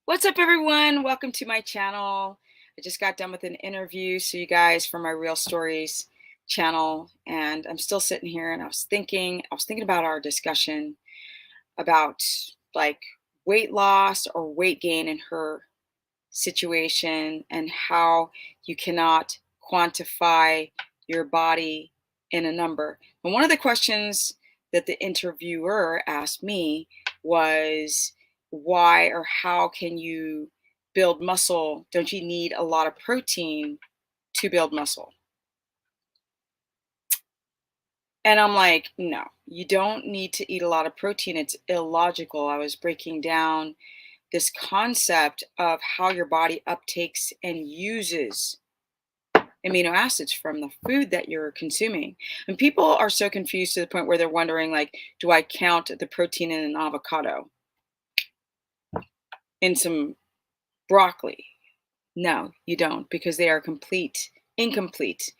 What's up, everyone? Welcome to my channel. I just got done with an interview, so you guys from my Real Stories channel, and I'm still sitting here and I was thinking about our discussion about like weight loss or weight gain in her situation and how you cannot quantify your body in a number. And one of the questions that the interviewer asked me was, why or how can you build muscle? Don't you need a lot of protein to build muscle? And I'm like, no, you don't need to eat a lot of protein. It's illogical. I was breaking down this concept of how your body uptakes and uses amino acids from the food that you're consuming. And people are so confused to the point where they're wondering, like, do I count the protein in an avocado, in some broccoli? No, you don't, because they are incomplete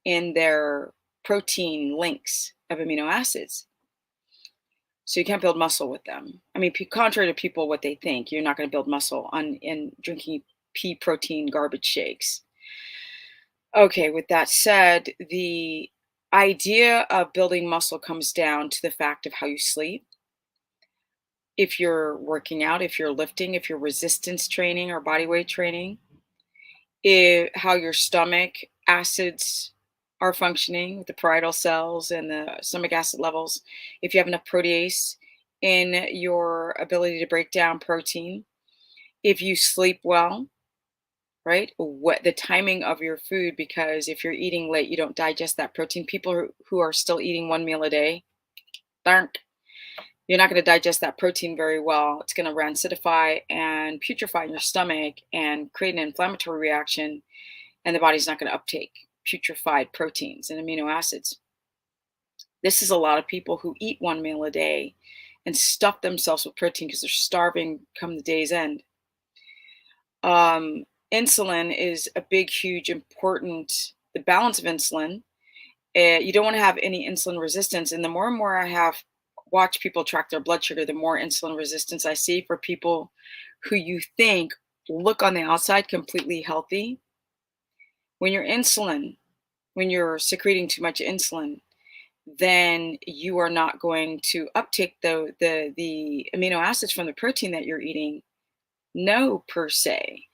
in their protein links of amino acids. So you can't build muscle with them. I mean, contrary to people what they think, you're not going to build muscle on in drinking pea protein garbage shakes. Okay, with that said, the idea of building muscle comes down to the fact of how you sleep. If you're working out, if you're lifting, if you're resistance training or body weight training, how your stomach acids are functioning with the parietal cells and the stomach acid levels, if you have enough protease in your ability to break down protein, if you sleep well, right? What the timing of your food, because if you're eating late, you don't digest that protein. People who are still eating one meal a day, darn, you're not going to digest that protein very well. It's going to rancidify and putrefy in your stomach and create an inflammatory reaction, and the body's not going to uptake putrefied proteins and amino acids. This is a lot of people who eat one meal a day and stuff themselves with protein because they're starving come the day's end. Insulin is a big, huge, important, the balance of insulin. You don't want to have any insulin resistance. And the more and more I have watched people track their blood sugar, the more insulin resistance I see for people who you think look on the outside completely healthy. When when you're secreting too much insulin, then you are not going to uptake the amino acids from the protein that you're eating. No, per se.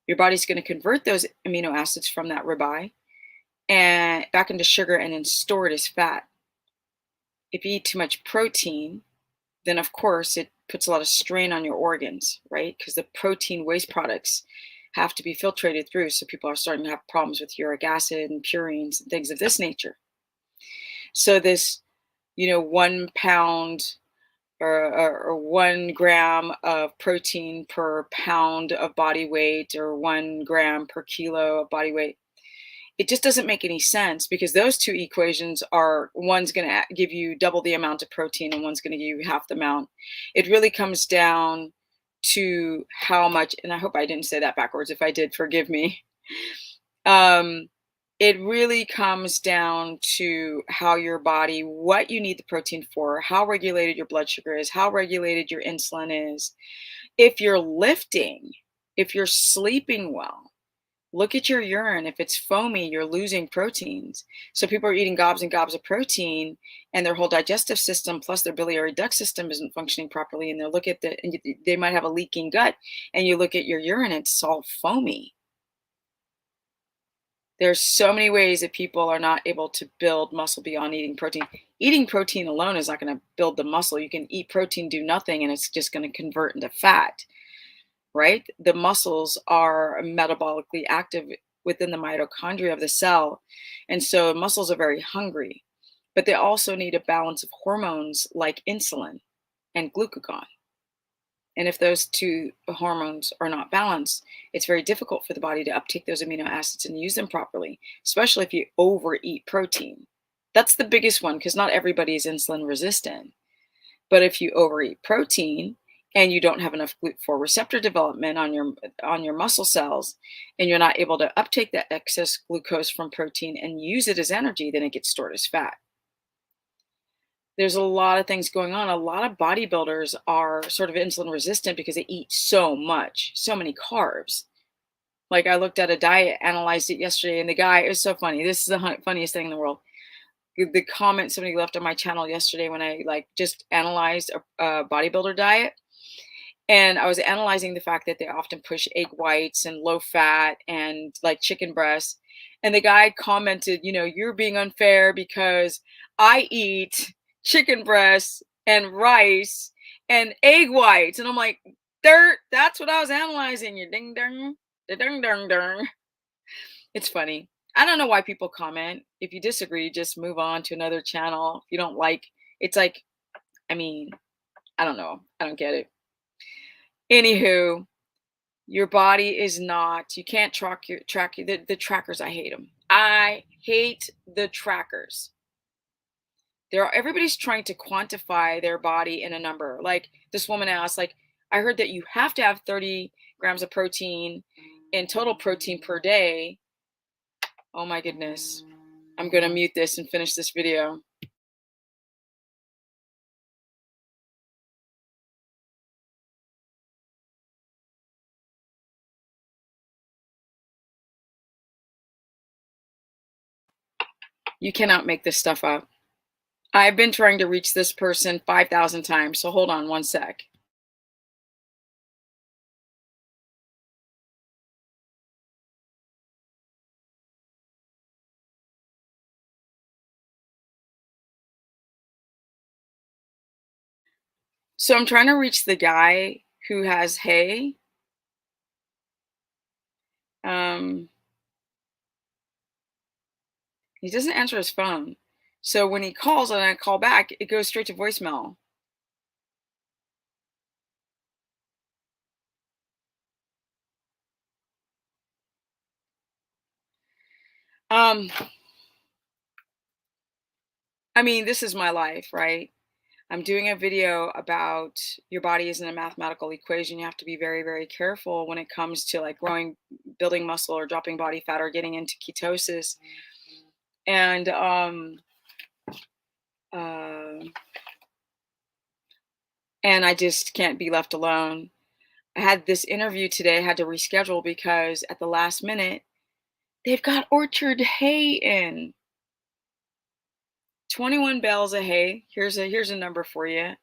Your body's going to convert those amino acids from that ribeye and back into sugar and then store it as fat. If you eat too much protein, then of course it puts a lot of strain on your organs, right? Because the protein waste products have to be filtrated through. So people are starting to have problems with uric acid and purines and things of this nature. So this, 1 pound or 1 gram of protein per pound of body weight or 1 gram per kilo of body weight, it just doesn't make any sense, because those two equations are, one's going to give you double the amount of protein and one's going to give you half the amount. It really comes down to how much, and I hope I didn't say that backwards. If I did, forgive me. Um, it really comes down to how your body, what you need the protein for, how regulated your blood sugar is, how regulated your insulin is. If you're lifting, if you're sleeping well, look at your urine. If it's foamy, you're losing proteins. So people are eating gobs and gobs of protein, and their whole digestive system plus their biliary duct system isn't functioning properly. And they might have a leaking gut, and you look at your urine, it's all foamy. There's so many ways that people are not able to build muscle beyond eating protein. Eating protein alone is not going to build the muscle. You can eat protein, do nothing, and it's just going to convert into fat, right? The muscles are metabolically active within the mitochondria of the cell. And so muscles are very hungry, but they also need a balance of hormones like insulin and glucagon. And if those two hormones are not balanced, it's very difficult for the body to uptake those amino acids and use them properly, especially if you overeat protein. That's the biggest one, because not everybody is insulin resistant. But if you overeat protein and you don't have enough GLUT4 receptor development on your muscle cells, and you're not able to uptake that excess glucose from protein and use it as energy, then it gets stored as fat. There's a lot of things going on. A lot of bodybuilders are sort of insulin resistant because they eat so much, so many carbs. Like, I looked at a diet, analyzed it yesterday, and the guy, it was so funny. This is the funniest thing in the world. The comment somebody left on my channel yesterday when I like just analyzed a bodybuilder diet, and I was analyzing the fact that they often push egg whites and low fat and like chicken breasts. And the guy commented, you're being unfair because I eat chicken breasts and rice and egg whites. And I'm like, dirt, that's what I was analyzing. You ding dong, da ding dong dong. It's funny. I don't know why people comment. If you disagree, just move on to another channel. If you don't like, it's like, I mean, I don't know. I don't get it. Anywho, your body is not, you can't the trackers. I hate them. I hate the trackers. Everybody's trying to quantify their body in a number. Like this woman asked, like, I heard that you have to have 30 grams of protein in total protein per day. Oh my goodness. I'm going to mute this and finish this video. You cannot make this stuff up. I've been trying to reach this person 5,000 times. So hold on one sec. So I'm trying to reach the guy who has hay. Um, he doesn't answer his phone. So when he calls and I call back, it goes straight to voicemail. Um, I mean, this is my life, right? I'm doing a video about your body isn't a mathematical equation. You have to be very, very careful when it comes to like growing, building muscle or dropping body fat or getting into ketosis. And uh, and I just can't be left alone. I had this interview today, I had to reschedule because at the last minute, they've got orchard hay in. 21 bales of hay. Here's a number for you,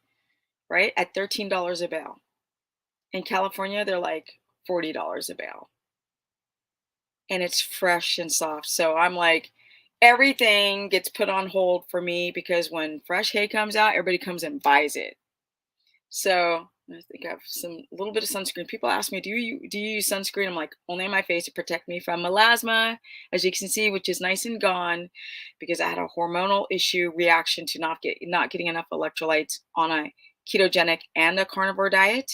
right? At $13 a bale. In California, they're like $40 a bale. And it's fresh and soft. So I'm like, everything gets put on hold for me because when fresh hay comes out, everybody comes and buys it. So I think I have a little bit of sunscreen. People ask me, do you use sunscreen? I'm like, only on my face to protect me from melasma, as you can see, which is nice and gone because I had a hormonal issue reaction to not getting enough electrolytes on a ketogenic and a carnivore diet.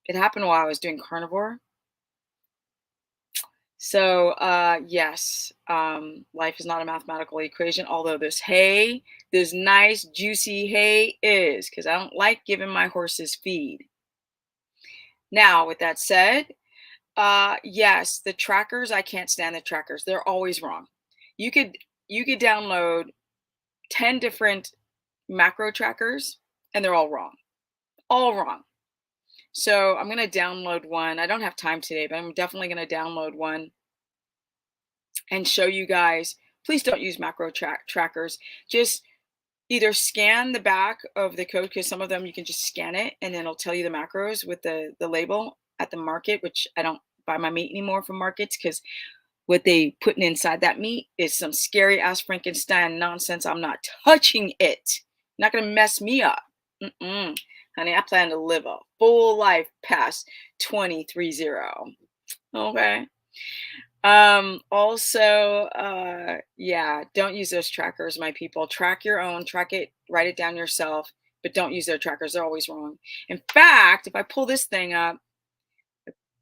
It happened while I was doing carnivore. So yes, life is not a mathematical equation, although this nice juicy hay is, because I don't like giving my horses feed. Now, with that said, yes, the trackers, I can't stand the trackers. They're always wrong. You could download 10 different macro trackers and they're all wrong. All wrong. So I'm going to download one. I don't have time today, but I'm definitely going to download one and show you guys. Please don't use macro trackers. Just either scan the back of the code, because some of them you can just scan it and then it'll tell you the macros with the label at the market, which I don't buy my meat anymore from markets because what they putting inside that meat is some scary ass Frankenstein nonsense. I'm not touching it. Not gonna mess me up. Honey, I plan to live a full life past 23-0. Okay. Also, yeah, don't use those trackers, my people. Track your own, track it, write it down yourself, but don't use their trackers. They're always wrong. In fact, if I pull this thing up,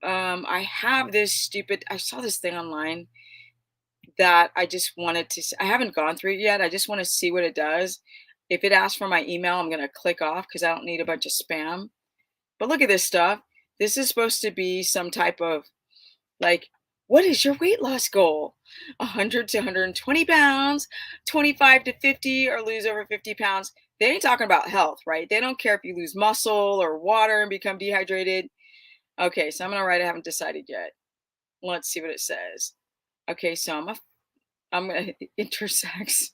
I have I saw this thing online that I just wanted to, I haven't gone through it yet. I just want to see what it does. If it asks for my email, I'm going to click off because I don't need a bunch of spam. But look at this stuff. This is supposed to be some type of like, what is your weight loss goal? 100 to 120 pounds, 25 to 50, or lose over 50 pounds. They ain't talking about health, right? They don't care if you lose muscle or water and become dehydrated. Okay, so I'm gonna write I haven't decided yet. Let's see what it says. Okay, so I'm gonna intersex.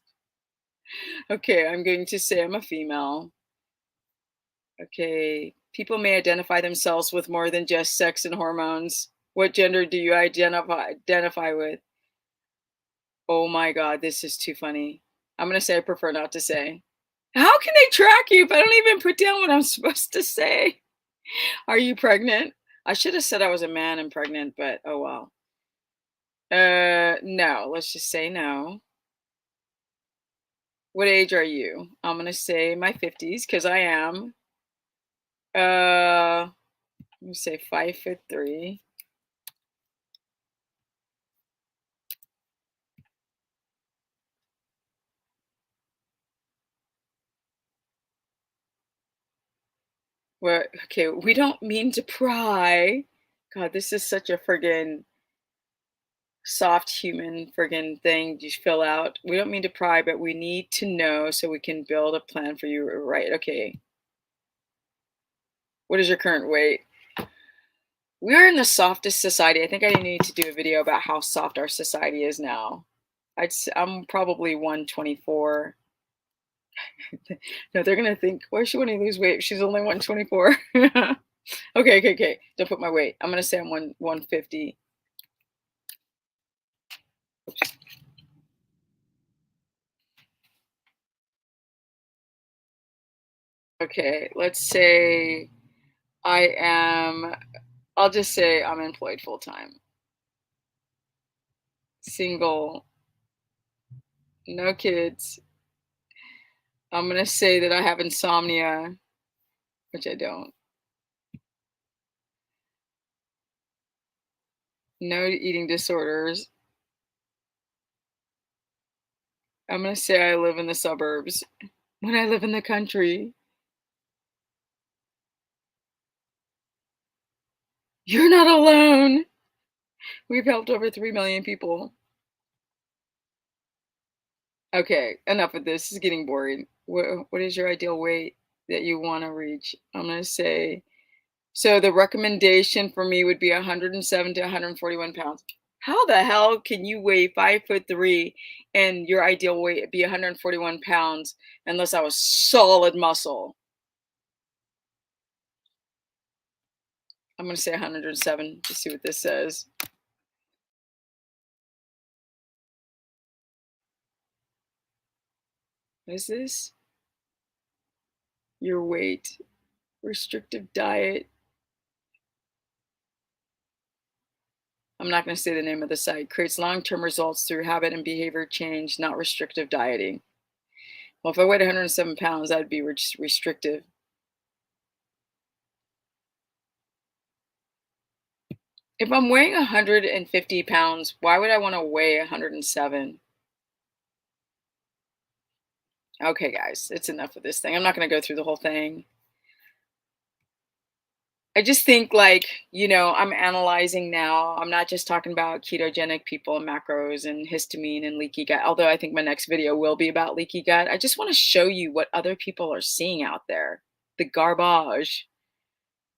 Okay, I'm going to say I'm a female. Okay, people may identify themselves with more than just sex and hormones. What gender do you identify with? Oh my God, this is too funny. I'm gonna say I prefer not to say. How can they track you if I don't even put down what I'm supposed to say? Are you pregnant? I should have said I was a man and pregnant, but oh well. No. Let's just say no. What age are you? I'm gonna say my 50s because I am. I'm gonna say 5'3". Well, okay, we don't mean to pry. God, this is such a friggin' soft human friggin' thing you fill out. We don't mean to pry, but we need to know so we can build a plan for you. Right? Okay. What is your current weight? We are in the softest society. I think I need to do a video about how soft our society is now. I'm probably 124. No, they're gonna think, why does she want to lose weight? She's only 124. Okay. Don't put my weight. I'm gonna say I'm 150. Okay, let's say I am. I'll just say I'm employed full time, single, no kids. I'm gonna say that I have insomnia, which I don't. No eating disorders. I'm gonna say I live in the suburbs when I live in the country. You're not alone. We've helped over 3 million people. Okay, enough of this. This is getting boring. What is your ideal weight that you want to reach? I'm gonna say so. The recommendation for me would be 107 to 141 pounds. How the hell can you weigh 5'3" and your ideal weight be 141 pounds unless I was solid muscle? I'm gonna say 107 to see what this says. What is this? Your weight, restrictive diet. I'm not going to say the name of the site. Creates long-term results through habit and behavior change, not restrictive dieting. Well, if I weighed 107 pounds, that'd be restrictive. If I'm weighing 150 pounds, why would I want to weigh 107? Okay, guys, it's enough of this thing. I'm not going to go through the whole thing. I just think like, I'm analyzing now. I'm not just talking about ketogenic people and macros and histamine and leaky gut, although I think my next video will be about leaky gut. I just want to show you what other people are seeing out there. The garbage,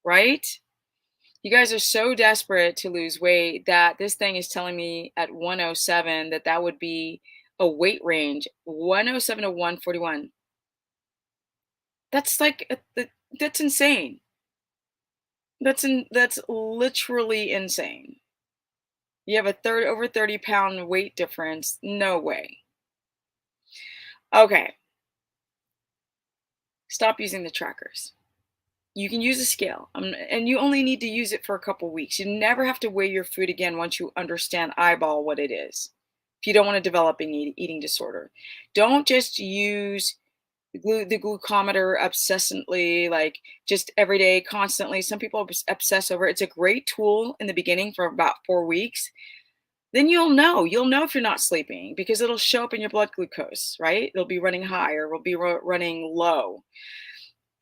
right? You guys are so desperate to lose weight that this thing is telling me at 107 that would be a weight range 107 to 141. That's like that's insane. That's literally insane. You have a third over 30-pound weight difference. No way. Okay. Stop using the trackers. You can use a scale, and you only need to use it for a couple weeks. You never have to weigh your food again once you understand eyeball what it is. If you don't want to develop an eating disorder, don't just use the glucometer obsessively, like just every day, constantly. Some people obsess over it. It's a great tool in the beginning for about 4 weeks. Then you'll know if you're not sleeping because it'll show up in your blood glucose, right? It'll be running high or it'll be running low.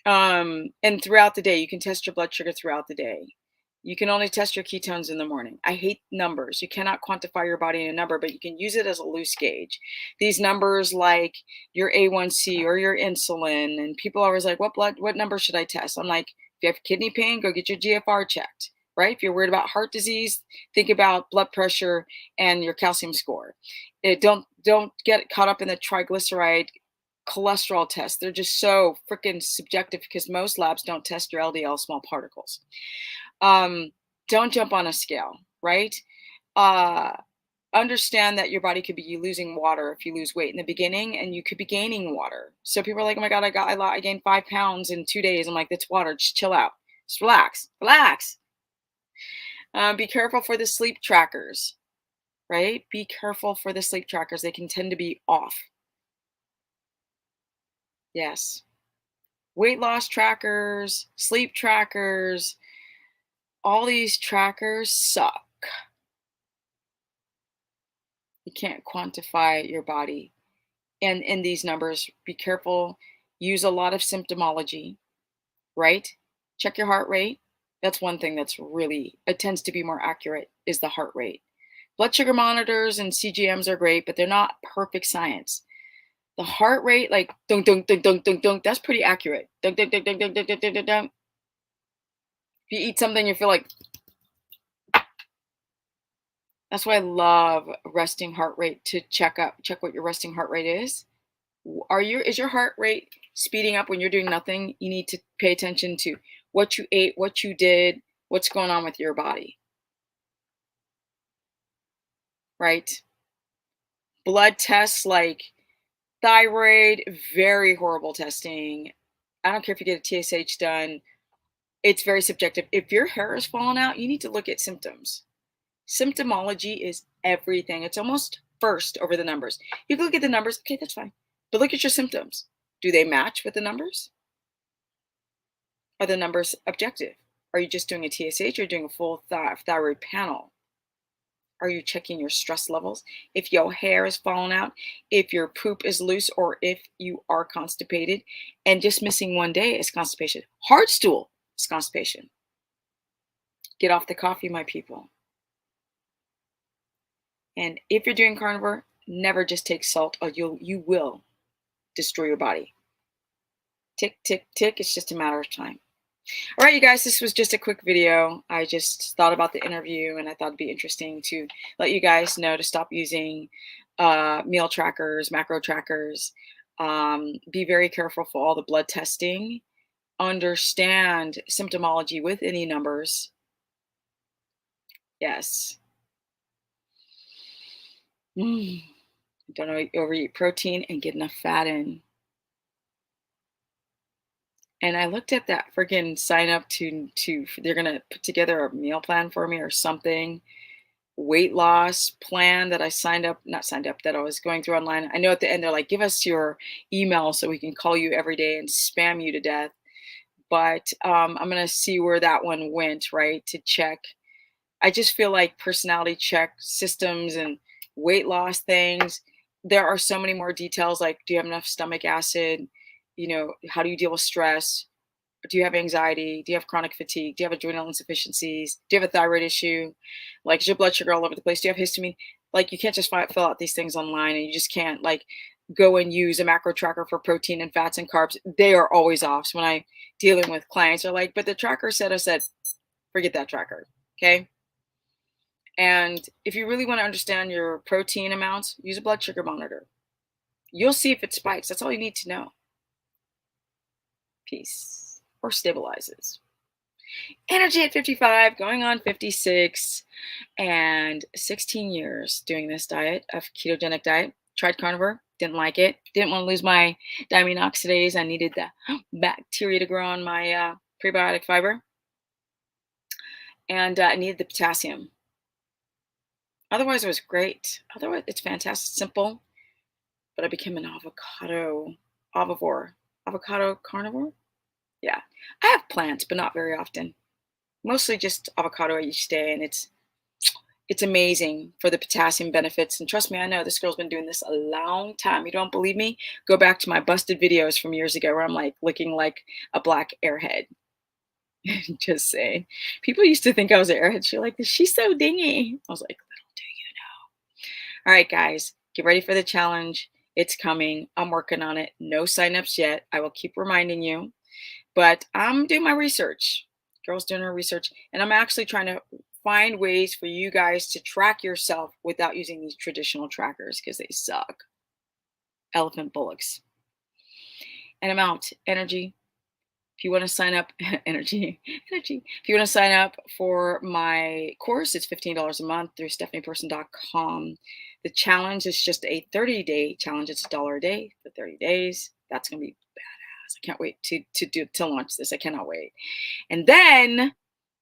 And throughout the day, you can test your blood sugar throughout the day. You can only test your ketones in the morning. I hate numbers. You cannot quantify your body in a number, but you can use it as a loose gauge. These numbers like your A1C or your insulin, and people are always like, what number should I test? I'm like, if you have kidney pain, go get your GFR checked, right? If you're worried about heart disease, think about blood pressure and your calcium score. Don't get caught up in the triglyceride cholesterol tests. They're just so freaking subjective because most labs don't test your LDL small particles. um, don't jump on a scale, right? Uh, understand that your body could be losing water if you lose weight in the beginning, and you could be gaining water. So people are like, "Oh my god, I gained 5 pounds in 2 days." I'm like, "That's water. Just chill out. Just relax, relax." Be careful for the sleep trackers, right? Be careful for the sleep trackers. They can tend to be off. Yes, weight loss trackers, sleep trackers, all these trackers suck. You can't quantify your body. And in these numbers, be careful. Use a lot of symptomology, right? Check your heart rate. That's one thing that's really, it tends to be more accurate, is the heart rate. Blood sugar monitors and CGMs are great, but they're not perfect science. The heart rate, like dunk, dunk, dunk, dunk, dunk, dunk, that's pretty accurate. Dunk, dunk, dunk, dunk, dunk, dunk, dunk, dunk, dunk, dunk. If you eat something, you feel like, that's why I love resting heart rate to check what your resting heart rate is. Is your heart rate speeding up when you're doing nothing? You need to pay attention to what you ate, what you did, what's going on with your body, right? Blood tests like thyroid, very horrible testing. I don't care if you get a TSH done, it's very subjective. If your hair is falling out, you need to look at symptoms. Symptomology is everything. It's almost first over the numbers. You can look at the numbers, okay, that's fine. But look at your symptoms. Do they match with the numbers? Are the numbers objective? Are you just doing a TSH or doing a full thyroid panel? Are you checking your stress levels? If your hair is falling out, if your poop is loose, or if you are constipated, and just missing one day is constipation. Hard stool is constipation. Get off the coffee, my people. And if you're doing carnivore, never just take salt, or you will destroy your body. Tick, tick, tick. It's just a matter of time. All right, you guys, this was just a quick video. I just thought about the interview, and I thought it'd be interesting to let you guys know to stop using meal trackers, macro trackers. Be very careful for all the blood testing. Understand symptomology with any numbers. Yes. Don't overeat protein and get enough fat in. And I looked at that freaking sign up to they're gonna put together a meal plan for me or something, weight loss plan that I signed up, not signed up, that I was going through online. I know at the end they're like, give us your email so we can call you every day and spam you to death. But I'm gonna see where that one went, right? To check. I just feel like personality check systems and weight loss things. There are so many more details, like do you have enough stomach acid? How do you deal with stress? Do you have anxiety? Do you have chronic fatigue? Do you have adrenal insufficiencies? Do you have a thyroid issue? Like, is your blood sugar all over the place? Do you have histamine? Like, you can't just fill out these things online, and you just can't like go and use a macro tracker for protein and fats and carbs. They are always off. So when I dealing with clients, are like, but the tracker said, I said, forget that tracker. Okay. And if you really want to understand your protein amounts, use a blood sugar monitor. You'll see if it spikes. That's all you need to know. Peace. Or stabilizes. Energy at 55, going on 56, and 16 years doing this diet of ketogenic diet. Tried carnivore, didn't like it. Didn't want to lose my diamine oxidase. I needed the bacteria to grow on my prebiotic fiber, and I needed the potassium. Otherwise, it was great. Otherwise, it's fantastic, simple. But I became an avocado carnivore. Yeah, I have plants, but not very often. Mostly just avocado each day, and it's amazing for the potassium benefits. And trust me, I know this girl's been doing this a long time. You don't believe me? Go back to my busted videos from years ago where I'm like looking like a black airhead. Just saying. People used to think I was an airhead. She's like, she's so dingy. I was like, little do you know. All right, guys, get ready for the challenge. It's coming. I'm working on it. No signups yet. I will keep reminding you, but I'm doing my research. Girl's doing her research, and I'm actually trying to find ways for you guys to track yourself without using these traditional trackers because they suck. Elephant bullocks. And I'm out. Energy. If you want to sign up, energy. If you want to sign up for my course, it's $15 a month through stephanieperson.com. The challenge is just a 30-day challenge. It's $1 a day for 30 days. That's going to be badass. I can't wait to launch this. I cannot wait. And then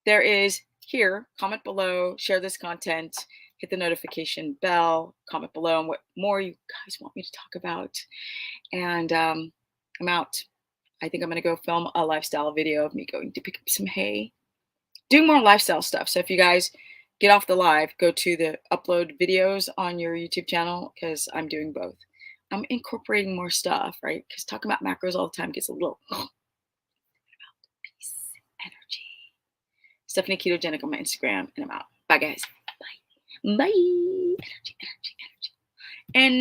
there is here, comment below, share this content, hit the notification bell, comment below on what more you guys want me to talk about. And I'm out. I think I'm going to go film a lifestyle video of me going to pick up some hay, do more lifestyle stuff. So if you guys get off the live, go to the upload videos on your YouTube channel because I'm doing both. I'm incorporating more stuff, right? Because talking about macros all the time gets a little peace, energy. Stephanie Ketogenic on my Instagram, and I'm out. Bye, guys. Bye. Bye. Energy. And